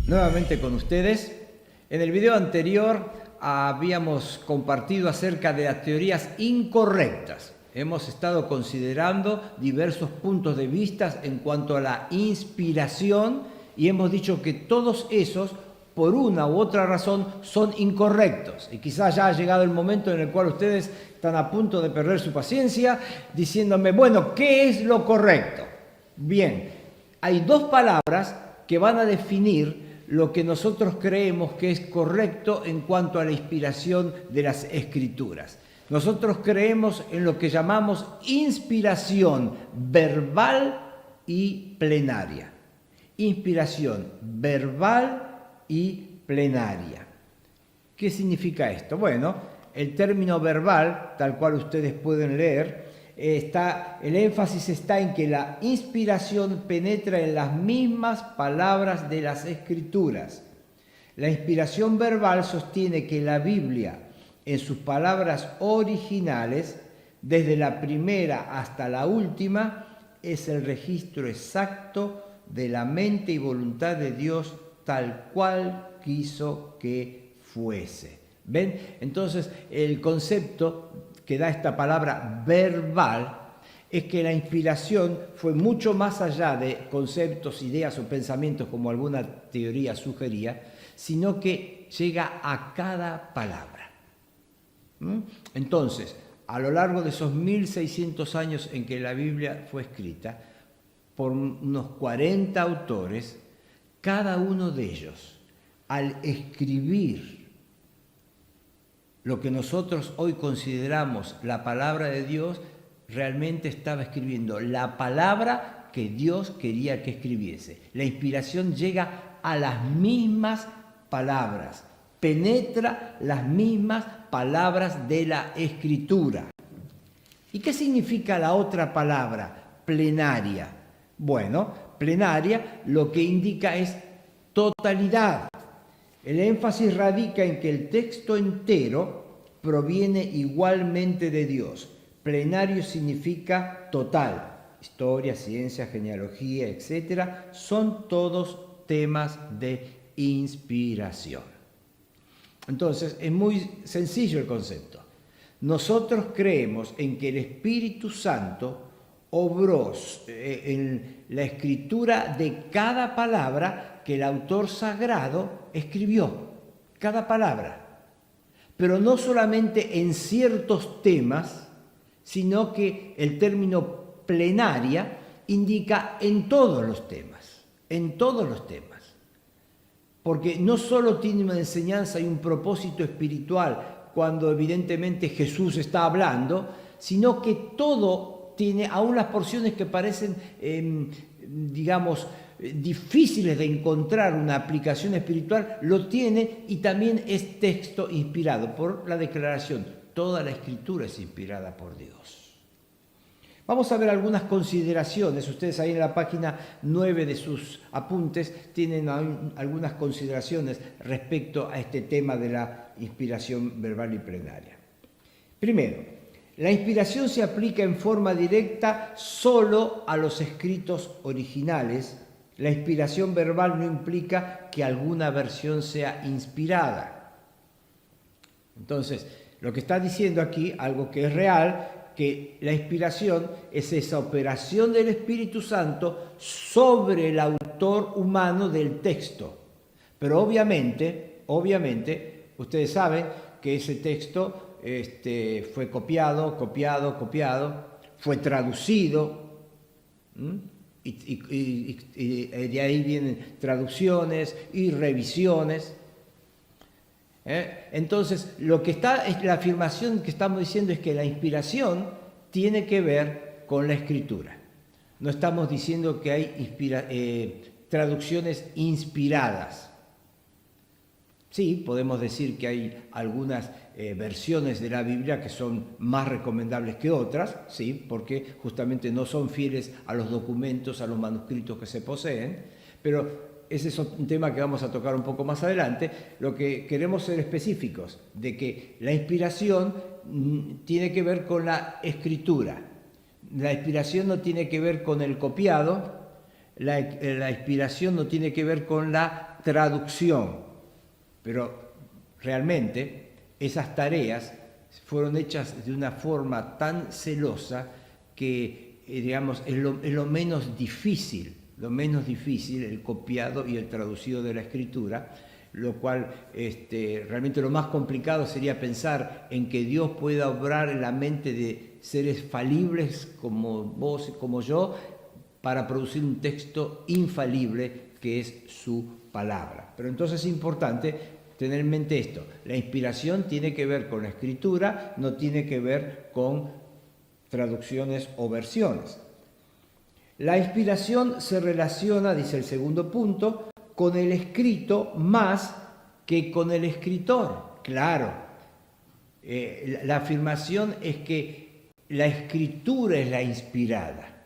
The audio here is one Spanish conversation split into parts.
Nuevamente con ustedes. En el video anterior habíamos compartido acerca de las teorías incorrectas. Hemos estado considerando diversos puntos de vista en cuanto a la inspiración y hemos dicho que todos esos, por una u otra razón, son incorrectos. Y quizás ya ha llegado el momento en el cual ustedes están a punto de perder su paciencia diciéndome, bueno, ¿qué es lo correcto? Bien, hay dos palabras que van a definir lo que nosotros creemos que es correcto en cuanto a la inspiración de las Escrituras. Nosotros creemos en lo que llamamos inspiración verbal y plenaria. Inspiración verbal y plenaria. ¿Qué significa esto? Bueno, el término verbal, tal cual ustedes pueden leer, el énfasis está en que la inspiración penetra en las mismas palabras de las Escrituras. La inspiración verbal sostiene que la Biblia, en sus palabras originales, desde la primera hasta la última, es el registro exacto de la mente y voluntad de Dios tal cual quiso que fuese. ¿Ven? Entonces, el concepto que da esta palabra verbal es que la inspiración fue mucho más allá de conceptos, ideas o pensamientos como alguna teoría sugería, sino que llega a cada palabra. Entonces, a lo largo de esos 1600 años en que la Biblia fue escrita, por unos 40 autores, cada uno de ellos, al escribir lo que nosotros hoy consideramos la palabra de Dios, realmente estaba escribiendo la palabra que Dios quería que escribiese. La inspiración llega a las mismas palabras, penetra las mismas palabras de la Escritura. ¿Y qué significa la otra palabra, plenaria? Bueno, plenaria lo que indica es totalidad. El énfasis radica en que el texto entero proviene igualmente de Dios. Plenario significa total. Historia, ciencia, genealogía, etc. son todos temas de inspiración. Entonces, es muy sencillo el concepto. Nosotros creemos en que el Espíritu Santo obró en la escritura de cada palabra que el autor sagrado escribió, cada palabra. Pero no solamente en ciertos temas, sino que el término plenaria indica en todos los temas, Porque no solo tiene una enseñanza y un propósito espiritual cuando evidentemente Jesús está hablando, sino que todo tiene, aún las porciones que parecen, difíciles de encontrar una aplicación espiritual, lo tiene y también es texto inspirado por la declaración. Toda la Escritura es inspirada por Dios. Vamos a ver algunas consideraciones. Ustedes ahí en la página 9 de sus apuntes tienen algunas consideraciones respecto a este tema de la inspiración verbal y plenaria. Primero, la inspiración se aplica en forma directa solo a los escritos originales. La inspiración verbal no implica que alguna versión sea inspirada. Entonces, lo que está diciendo aquí, algo que es real, que la inspiración es esa operación del Espíritu Santo sobre el autor humano del texto. Pero obviamente, ustedes saben que ese texto fue copiado, fue traducido, y de ahí vienen traducciones y revisiones. Entonces, la afirmación que estamos diciendo es que la inspiración tiene que ver con la Escritura. No estamos diciendo que hay traducciones inspiradas. Sí, podemos decir que hay algunas versiones de la Biblia que son más recomendables que otras, sí, porque justamente no son fieles a los documentos, a los manuscritos que se poseen, pero ese es un tema que vamos a tocar un poco más adelante. Lo que queremos ser específicos, de que la inspiración tiene que ver con la escritura. La inspiración no tiene que ver con el copiado, la inspiración no tiene que ver con la traducción, pero realmente esas tareas fueron hechas de una forma tan celosa que, digamos, es lo menos difícil, el copiado y el traducido de la Escritura, lo cual realmente lo más complicado sería pensar en que Dios pueda obrar en la mente de seres falibles como vos y como yo para producir un texto infalible que es su palabra. Pero entonces es importante tener en mente esto: la inspiración tiene que ver con la Escritura, no tiene que ver con traducciones o versiones. La inspiración se relaciona, dice el segundo punto, con el escrito más que con el escritor. Claro, la afirmación es que la escritura es la inspirada,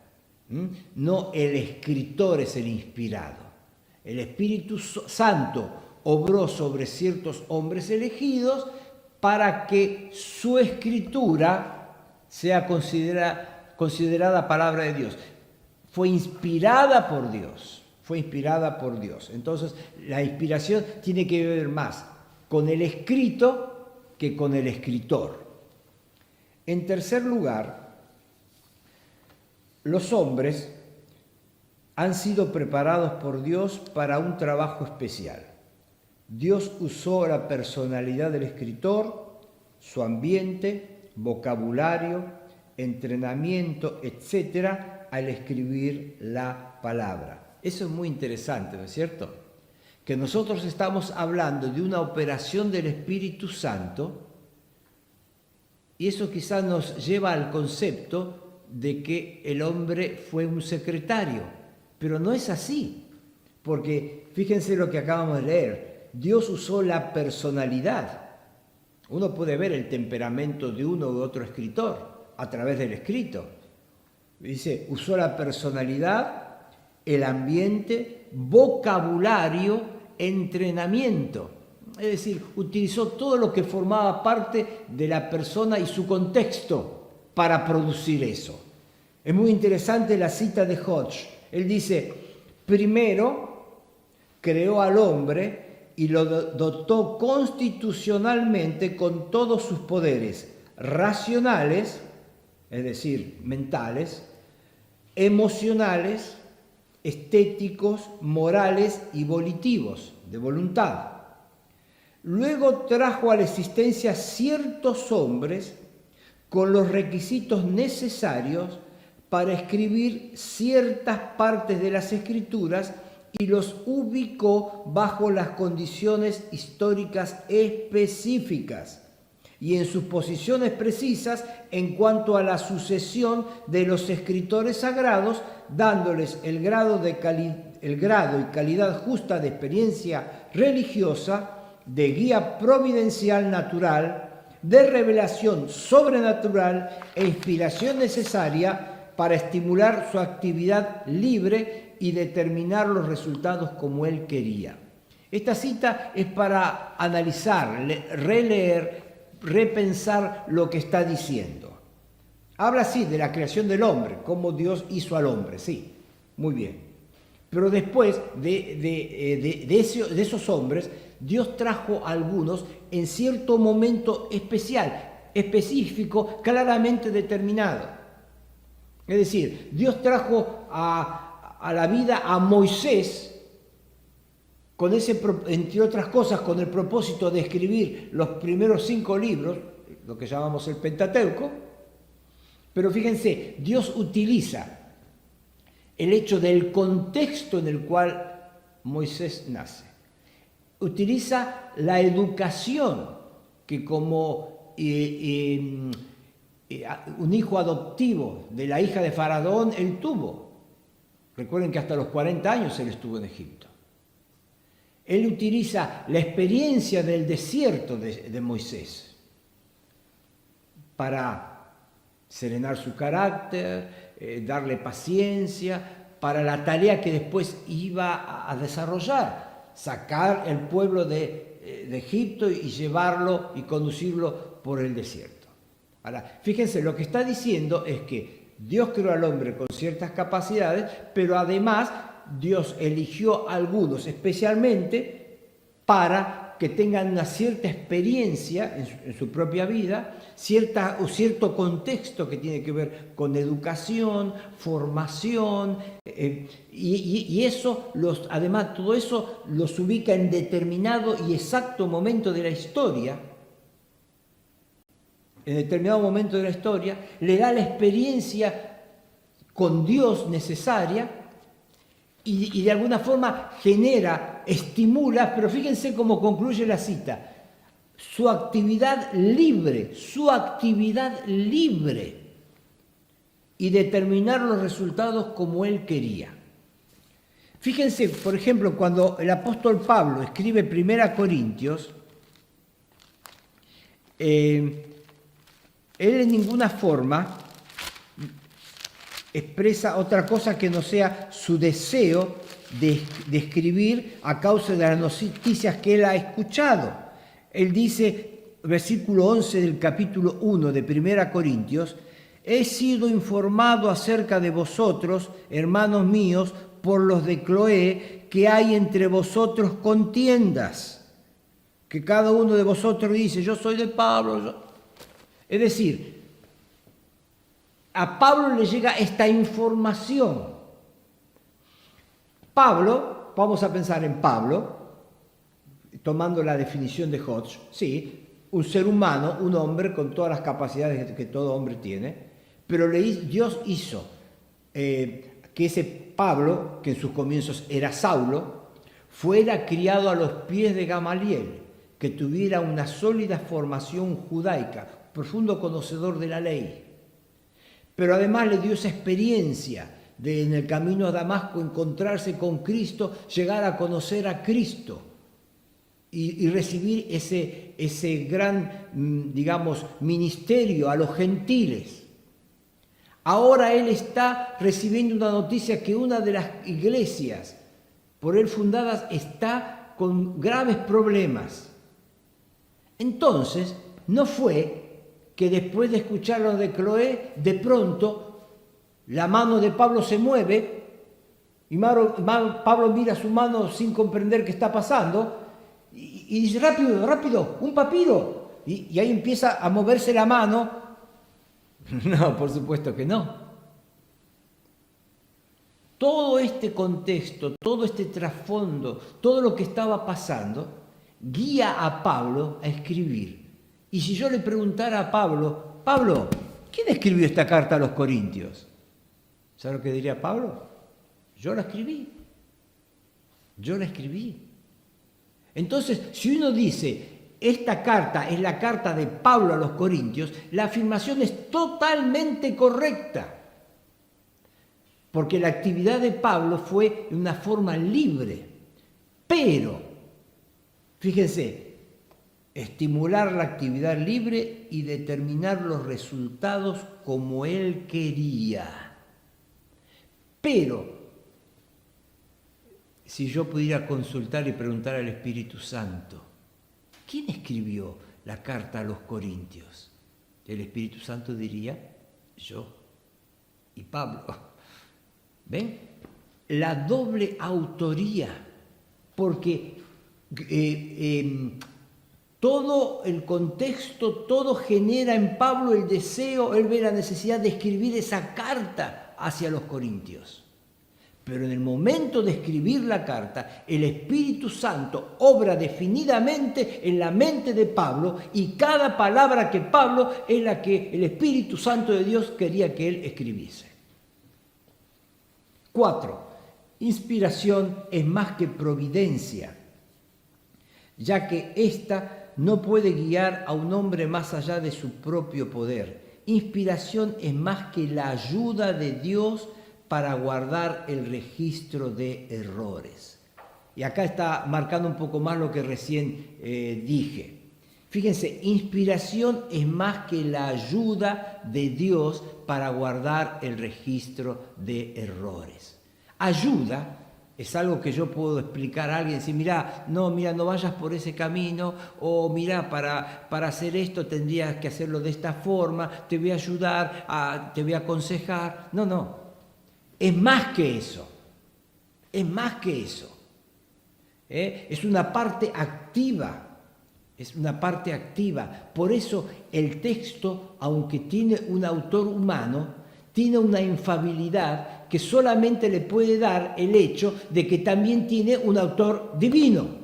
no el escritor es el inspirado. El Espíritu Santo obró sobre ciertos hombres elegidos para que su escritura sea considerada palabra de Dios. Fue inspirada por Dios, Entonces, la inspiración tiene que ver más con el escrito que con el escritor. En tercer lugar, los hombres han sido preparados por Dios para un trabajo especial. Dios usó la personalidad del escritor, su ambiente, vocabulario, entrenamiento, etcétera, al escribir la palabra. Eso es muy interesante, ¿no es cierto? Que nosotros estamos hablando de una operación del Espíritu Santo, y eso quizás nos lleva al concepto de que el hombre fue un secretario, pero no es así, porque fíjense lo que acabamos de leer: Dios usó la personalidad. Uno puede ver el temperamento de uno u otro escritor a través del escrito. Dice, usó la personalidad, el ambiente, vocabulario, entrenamiento. Es decir, utilizó todo lo que formaba parte de la persona y su contexto para producir eso. Es muy interesante la cita de Hodge. Él dice, primero creó al hombre y lo dotó constitucionalmente con todos sus poderes racionales, es decir, mentales, emocionales, estéticos, morales y volitivos, de voluntad. Luego trajo a la existencia ciertos hombres con los requisitos necesarios para escribir ciertas partes de las Escrituras y los ubicó bajo las condiciones históricas específicas y en sus posiciones precisas en cuanto a la sucesión de los escritores sagrados, dándoles el grado y calidad justa de experiencia religiosa, de guía providencial natural, de revelación sobrenatural e inspiración necesaria para estimular su actividad libre y determinar los resultados como él quería. Esta cita es para analizar, releer, repensar lo que está diciendo. Habla así de la creación del hombre, cómo Dios hizo al hombre, sí, muy bien. Pero después de esos hombres, Dios trajo a algunos en cierto momento especial, específico, claramente determinado. Es decir, Dios trajo a la vida a Moisés, con entre otras cosas, con el propósito de escribir los primeros 5 libros, lo que llamamos el Pentateuco. Pero fíjense, Dios utiliza el hecho del contexto en el cual Moisés nace. Utiliza la educación que como un hijo adoptivo de la hija de Faraón él tuvo. Recuerden que hasta los 40 años él estuvo en Egipto. Él utiliza la experiencia del desierto de Moisés para serenar su carácter, darle paciencia, para la tarea que después iba a desarrollar, sacar el pueblo de Egipto y llevarlo y conducirlo por el desierto. Ahora, fíjense, lo que está diciendo es que Dios creó al hombre con ciertas capacidades, pero además Dios eligió a algunos especialmente para que tengan una cierta experiencia en su propia vida, cierto contexto que tiene que ver con educación, formación, y eso, además todo eso los ubica en determinado y exacto momento de la historia. En determinado momento de la historia, le da la experiencia con Dios necesaria y de alguna forma genera, estimula, pero fíjense cómo concluye la cita, su actividad libre, y determinar los resultados como él quería. Fíjense, por ejemplo, cuando el apóstol Pablo escribe 1 Corintios, él en ninguna forma expresa otra cosa que no sea su deseo de escribir a causa de las noticias que él ha escuchado. Él dice, versículo 11 del capítulo 1 de 1 Corintios, he sido informado acerca de vosotros, hermanos míos, por los de Cloé, que hay entre vosotros contiendas, que cada uno de vosotros dice, yo soy de Pablo. Es decir, a Pablo le llega esta información. Pablo, vamos a pensar en Pablo, tomando la definición de Hodge, sí, un ser humano, un hombre con todas las capacidades que todo hombre tiene, pero Dios hizo que ese Pablo, que en sus comienzos era Saulo, fuera criado a los pies de Gamaliel, que tuviera una sólida formación judaica, profundo conocedor de la ley. Pero además le dio esa experiencia de en el camino a Damasco encontrarse con Cristo, llegar a conocer a Cristo y recibir ese gran, digamos, ministerio a los gentiles. Ahora él está recibiendo una noticia que una de las iglesias por él fundadas está con graves problemas. Entonces, no fue que después de escuchar lo de Cloé, de pronto la mano de Pablo se mueve y Pablo mira su mano sin comprender qué está pasando y dice, rápido, rápido, un papiro. Y ahí empieza a moverse la mano. No, por supuesto que no. Todo este contexto, todo este trasfondo, todo lo que estaba pasando, guía a Pablo a escribir. Y si yo le preguntara a Pablo, Pablo, ¿quién escribió esta carta a los Corintios? ¿Sabe lo que diría Pablo? Yo la escribí. Yo la escribí. Entonces, si uno dice, esta carta es la carta de Pablo a los Corintios, la afirmación es totalmente correcta. Porque la actividad de Pablo fue de una forma libre. Pero, fíjense, estimular la actividad libre y determinar los resultados como él quería. Pero, si yo pudiera consultar y preguntar al Espíritu Santo, ¿quién escribió la carta a los Corintios? El Espíritu Santo diría, yo y Pablo. ¿Ven? La doble autoría, porque todo el contexto, todo genera en Pablo el deseo, él ve la necesidad de escribir esa carta hacia los Corintios. Pero en el momento de escribir la carta, el Espíritu Santo obra definidamente en la mente de Pablo y cada palabra que Pablo es la que el Espíritu Santo de Dios quería que él escribiese. 4. Inspiración es más que providencia, ya que ésta no puede guiar a un hombre más allá de su propio poder. Inspiración es más que la ayuda de Dios para guardar el registro de errores. Y acá está marcando un poco más lo que recién dije. Fíjense, inspiración es más que la ayuda de Dios para guardar el registro de errores. Ayuda es algo que yo puedo explicar a alguien, decir, mira, no vayas por ese camino, o mira, para hacer esto tendrías que hacerlo de esta forma, te voy a ayudar, te voy a aconsejar. No. Es más que eso. Es más que eso. Es una parte activa. Es una parte activa. Por eso el texto, aunque tiene un autor humano, tiene una infalibilidad que solamente le puede dar el hecho de que también tiene un autor divino.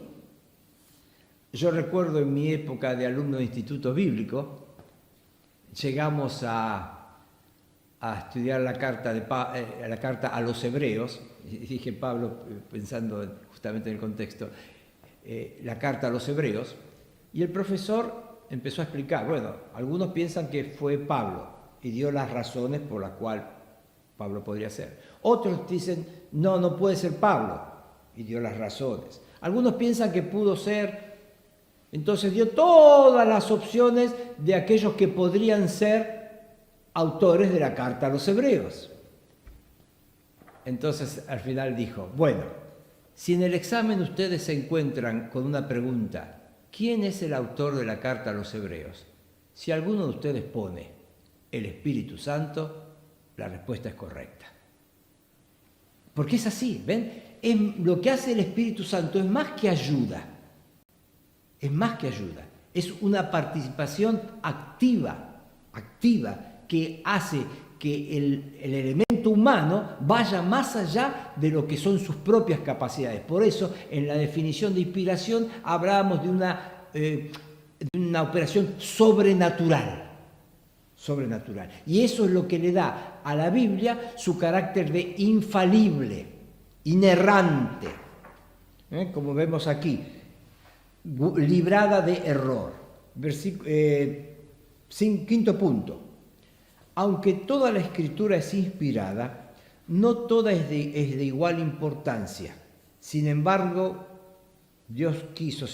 Yo recuerdo en mi época de alumno de instituto bíblico, llegamos a estudiar la carta a los hebreos, y dije Pablo, pensando justamente en el contexto, la carta a los hebreos, y el profesor empezó a explicar, bueno, algunos piensan que fue Pablo, y dio las razones por las cuales Pablo podría ser. Otros dicen, no, no puede ser Pablo, y dio las razones. Algunos piensan que pudo ser, entonces dio todas las opciones de aquellos que podrían ser autores de la carta a los hebreos. Entonces al final dijo, bueno, si en el examen ustedes se encuentran con una pregunta, ¿quién es el autor de la carta a los hebreos? Si alguno de ustedes pone el Espíritu Santo, la respuesta es correcta. Porque es así, ¿ven? Lo que hace el Espíritu Santo es más que ayuda. Es más que ayuda. Es una participación activa que hace que el elemento humano vaya más allá de lo que son sus propias capacidades. Por eso, en la definición de inspiración, hablábamos de una operación sobrenatural. Y eso es lo que le da a la Biblia su carácter de infalible, inerrante, como vemos aquí, librada de error. Quinto punto. Aunque toda la Escritura es inspirada, no toda es de igual importancia. Sin embargo, Dios quiso,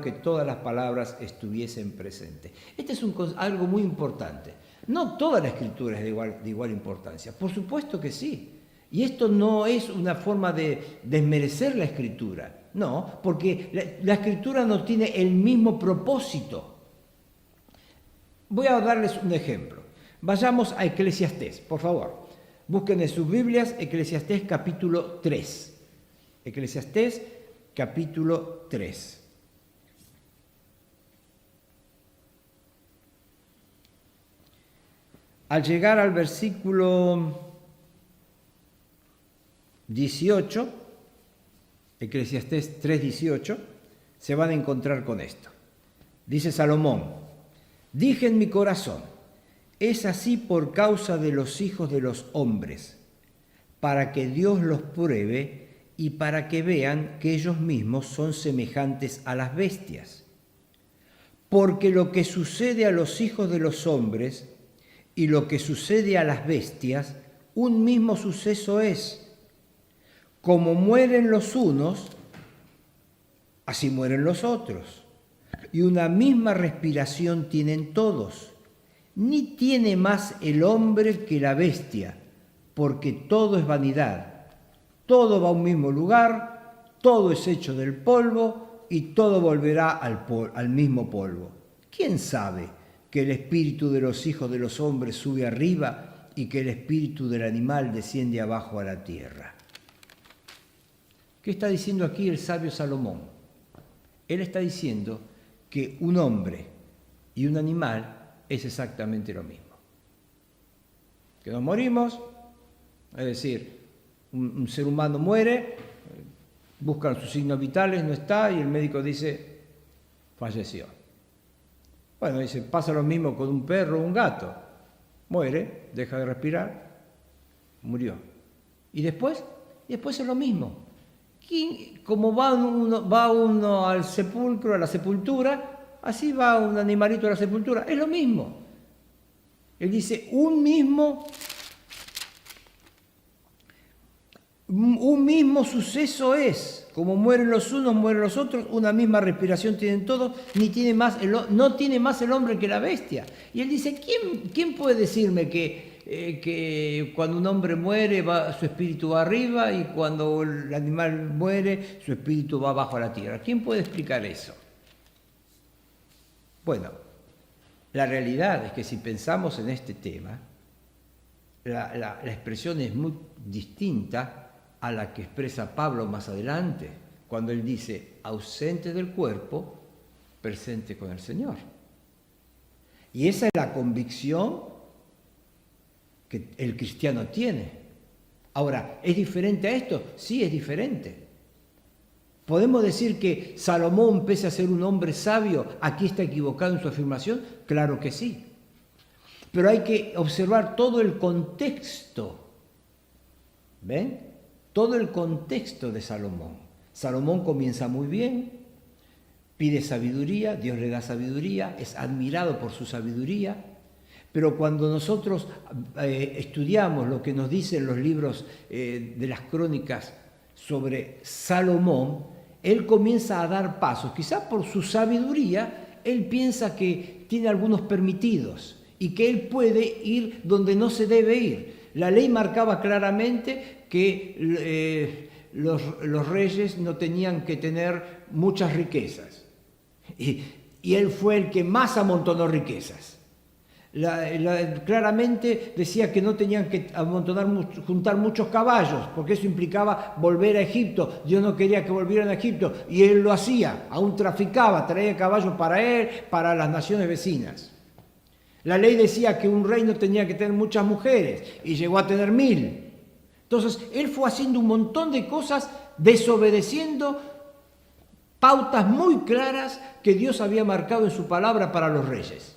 que todas las palabras estuviesen presentes. Este es algo muy importante. No toda la Escritura es de igual importancia. Por supuesto que sí. Y esto no es una forma de desmerecer la Escritura. No, porque la Escritura no tiene el mismo propósito. Voy a darles un ejemplo. Vayamos a Eclesiastés, por favor. Busquen en sus Biblias Eclesiastés capítulo 3. Eclesiastés capítulo 3. Al llegar al versículo 18, Eclesiastés 3:18, se van a encontrar con esto. Dice Salomón, dije en mi corazón, es así por causa de los hijos de los hombres, para que Dios los pruebe y para que vean que ellos mismos son semejantes a las bestias. Porque lo que sucede a los hijos de los hombres y lo que sucede a las bestias, un mismo suceso es. Como mueren los unos, así mueren los otros. Y una misma respiración tienen todos. Ni tiene más el hombre que la bestia, porque todo es vanidad. Todo va a un mismo lugar, todo es hecho del polvo y todo volverá al mismo polvo. ¿Quién sabe que el espíritu de los hijos de los hombres sube arriba y que el espíritu del animal desciende abajo a la tierra? ¿Qué está diciendo aquí el sabio Salomón? Él está diciendo que un hombre y un animal es exactamente lo mismo. Que nos morimos, es decir, un ser humano muere, buscan sus signos vitales, no está, y el médico dice, falleció. Bueno, dice, pasa lo mismo con un perro o un gato. Muere, deja de respirar, murió. ¿Y después? Y después es lo mismo. Como va uno al sepulcro, a la sepultura, así va un animalito a la sepultura. Es lo mismo. Él dice, un mismo suceso es. Como mueren los unos, mueren los otros, una misma respiración tienen todos, no tiene más el hombre que la bestia. Y él dice, ¿quién puede decirme que cuando un hombre muere su espíritu va arriba y cuando el animal muere su espíritu va abajo a la tierra? ¿Quién puede explicar eso? Bueno, la realidad es que si pensamos en este tema, la expresión es muy distinta a la que expresa Pablo más adelante, cuando él dice, ausente del cuerpo, presente con el Señor. Y esa es la convicción que el cristiano tiene. Ahora, ¿es diferente a esto? Sí, es diferente. ¿Podemos decir que Salomón, pese a ser un hombre sabio, aquí está equivocado en su afirmación? Claro que sí. Pero hay que observar todo el contexto. ¿Ven? Todo el contexto de Salomón. Salomón comienza muy bien, pide sabiduría, Dios le da sabiduría, es admirado por su sabiduría, pero cuando nosotros estudiamos lo que nos dicen los libros de las crónicas sobre Salomón, él comienza a dar pasos. Quizás por su sabiduría, él piensa que tiene algunos permitidos y que él puede ir donde no se debe ir. La ley marcaba claramente que los reyes no tenían que tener muchas riquezas. Y él fue el que más amontonó riquezas. Claramente decía que no tenían que juntar muchos caballos, porque eso implicaba volver a Egipto. Dios no quería que volvieran a Egipto, y él lo hacía, aún traficaba, traía caballos para él, para las naciones vecinas. La ley decía que un rey no tenía que tener muchas mujeres, y llegó a tener 1000. Entonces, él fue haciendo un montón de cosas, desobedeciendo pautas muy claras que Dios había marcado en su palabra para los reyes.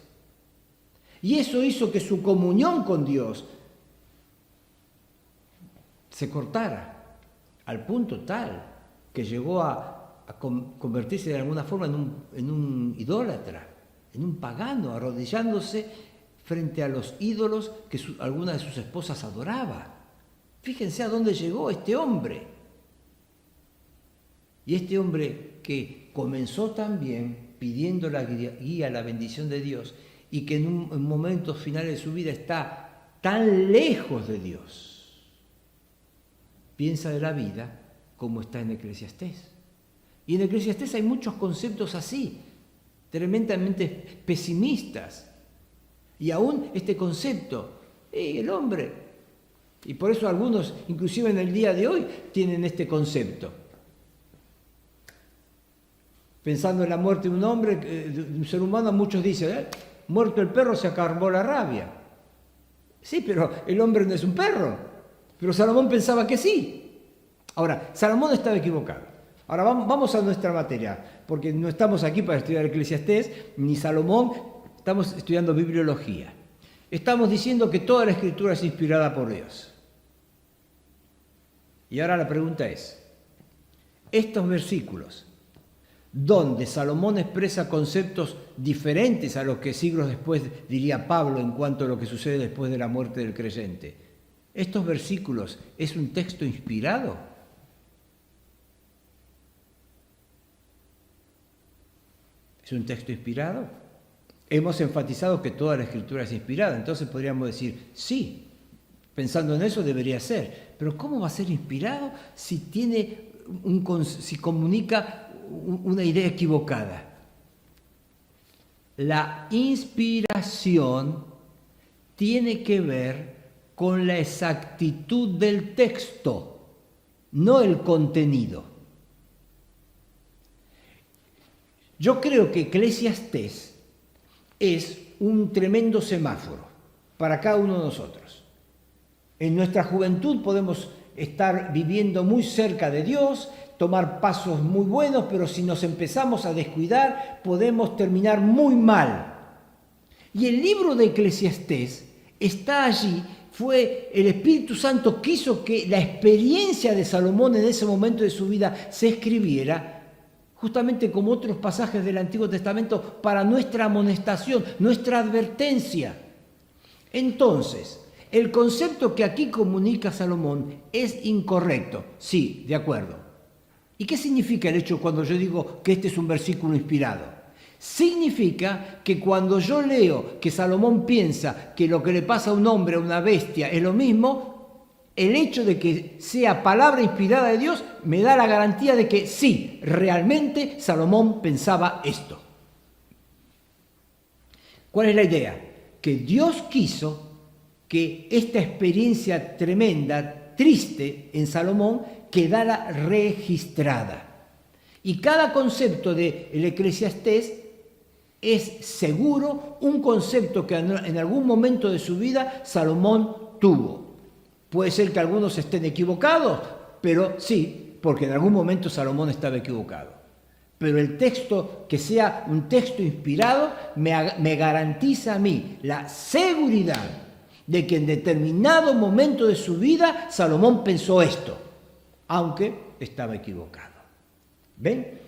Y eso hizo que su comunión con Dios se cortara, al punto tal que llegó a convertirse de alguna forma en un idólatra, en un pagano, arrodillándose frente a los ídolos que alguna de sus esposas adoraba. Fíjense a dónde llegó este hombre. Y este hombre que comenzó también pidiendo la guía, la bendición de Dios, y que en momentos finales de su vida está tan lejos de Dios, piensa de la vida como está en Eclesiastés. Y en Eclesiastés hay muchos conceptos así, tremendamente pesimistas. Y aún este concepto, el hombre, y por eso algunos, inclusive en el día de hoy, tienen este concepto. Pensando en la muerte de un hombre, de un ser humano, muchos dicen, muerto el perro se acabó la rabia. Sí, pero el hombre no es un perro. Pero Salomón pensaba que sí. Ahora, Salomón estaba equivocado. Ahora vamos a nuestra materia, porque no estamos aquí para estudiar Eclesiastés, ni Salomón, estamos estudiando bibliología. Estamos diciendo que toda la Escritura es inspirada por Dios. Y ahora la pregunta es, estos versículos, donde Salomón expresa conceptos diferentes a los que siglos después diría Pablo en cuanto a lo que sucede después de la muerte del creyente, ¿estos versículos es un texto inspirado? ¿Es un texto inspirado? Hemos enfatizado que toda la Escritura es inspirada, entonces podríamos decir, sí, pensando en eso debería ser, pero ¿cómo va a ser inspirado si si comunica una idea equivocada? La inspiración tiene que ver con la exactitud del texto, no el contenido. Yo creo que Eclesiastés es un tremendo semáforo para cada uno de nosotros. En nuestra juventud podemos estar viviendo muy cerca de Dios, tomar pasos muy buenos, pero si nos empezamos a descuidar, podemos terminar muy mal. Y el libro de Eclesiastés está allí, el Espíritu Santo quiso que la experiencia de Salomón en ese momento de su vida se escribiera, justamente como otros pasajes del Antiguo Testamento, para nuestra amonestación, nuestra advertencia. Entonces, el concepto que aquí comunica Salomón es incorrecto. Sí, de acuerdo. ¿Y qué significa el hecho cuando yo digo que este es un versículo inspirado? Significa que cuando yo leo que Salomón piensa que lo que le pasa a un hombre, a una bestia, es lo mismo, el hecho de que sea palabra inspirada de Dios me da la garantía de que sí, realmente Salomón pensaba esto. ¿Cuál es la idea? Que Dios quiso que esta experiencia tremenda, triste en Salomón quedara registrada. Y cada concepto del Eclesiastés es seguro un concepto que en algún momento de su vida Salomón tuvo. Puede ser que algunos estén equivocados, pero sí, porque en algún momento Salomón estaba equivocado. Pero el texto, que sea un texto inspirado, me garantiza a mí la seguridad de que en determinado momento de su vida Salomón pensó esto, aunque estaba equivocado. ¿Ven?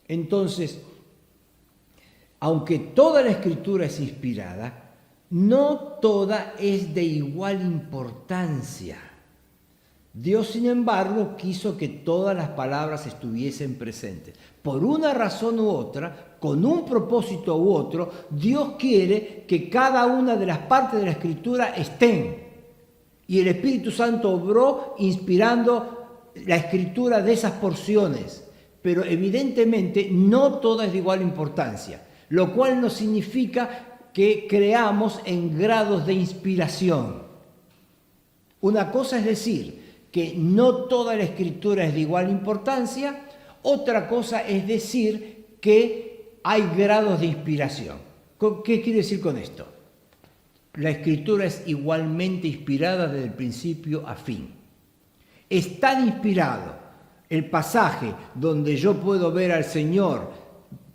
Entonces, aunque toda la escritura es inspirada, no toda es de igual importancia. Dios, sin embargo, quiso que todas las palabras estuviesen presentes. Por una razón u otra, con un propósito u otro, Dios quiere que cada una de las partes de la escritura estén. Y el Espíritu Santo obró inspirando la escritura de esas porciones. Pero evidentemente no toda es de igual importancia, lo cual no significa que creamos en grados de inspiración. Una cosa es decir que no toda la escritura es de igual importancia, otra cosa es decir que hay grados de inspiración. ¿Qué quiere decir con esto? La escritura es igualmente inspirada desde el principio a fin. Es tan inspirado el pasaje donde yo puedo ver al Señor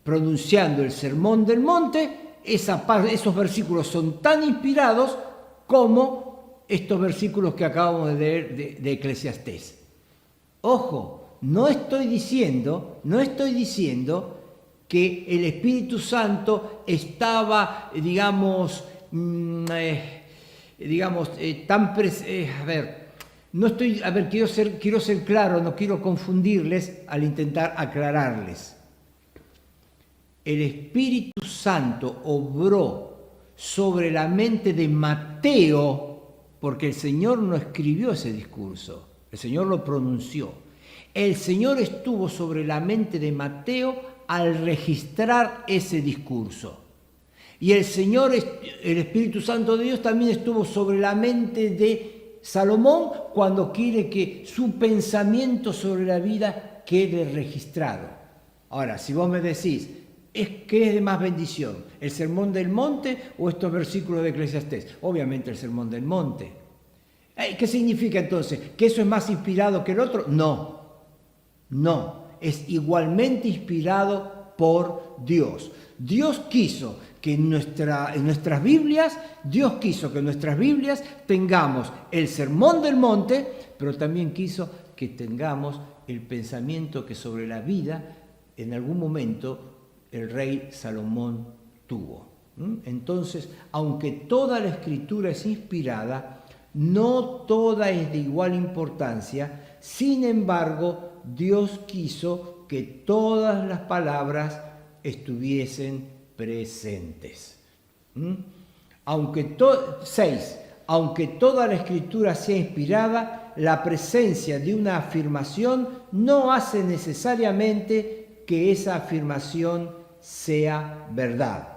pronunciando el Sermón del Monte, esos versículos son tan inspirados como estos versículos que acabamos de leer de Eclesiastés. Ojo, no estoy diciendo que el Espíritu Santo estaba, quiero ser claro, no quiero confundirles al intentar aclararles. El Espíritu Santo obró sobre la mente de Mateo, porque el Señor no escribió ese discurso, el Señor lo pronunció. El Señor estuvo sobre la mente de Mateo al registrar ese discurso. Y el Espíritu Santo de Dios también estuvo sobre la mente de Salomón cuando quiere que su pensamiento sobre la vida quede registrado. Ahora, si vos me decís, ¿qué es de más bendición? ¿El Sermón del Monte o estos versículos de Eclesiastés? Obviamente el Sermón del Monte. ¿Qué significa entonces? ¿Que eso es más inspirado que el otro? No. Es igualmente inspirado por Dios. Dios quiso que en nuestras Biblias tengamos el Sermón del Monte, pero también quiso que tengamos el pensamiento que sobre la vida en algún momento el rey Salomón tuvo. Entonces, aunque toda la escritura es inspirada, no toda es de igual importancia. Sin embargo, Dios quiso que todas las palabras estuviesen presentes. Aunque toda la escritura sea inspirada, la presencia de una afirmación no hace necesariamente que esa afirmación sea verdad.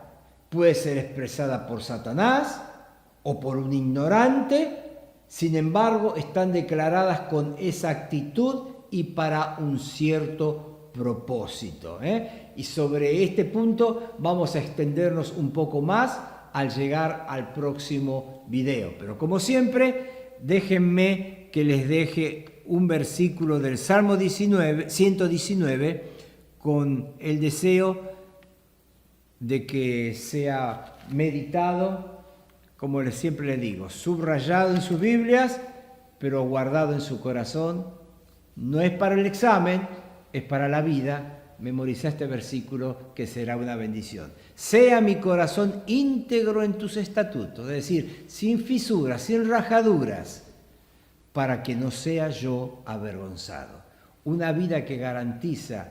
Puede ser expresada por Satanás o por un ignorante, sin embargo, están declaradas con exactitud y para un cierto propósito. Y sobre este punto vamos a extendernos un poco más al llegar al próximo video. Pero como siempre, déjenme que les deje un versículo del Salmo 119 con el deseo de que sea meditado, como siempre les digo, subrayado en sus Biblias, pero guardado en su corazón. No es para el examen, es para la vida. Memoriza este versículo que será una bendición. Sea mi corazón íntegro en tus estatutos, es decir, sin fisuras, sin rajaduras, para que no sea yo avergonzado. Una vida que garantiza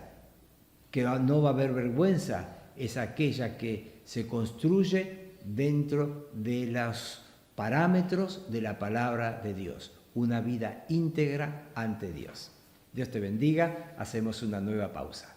que no va a haber vergüenza es aquella que se construye dentro de los parámetros de la palabra de Dios. Una vida íntegra ante Dios. Dios te bendiga. Hacemos una nueva pausa.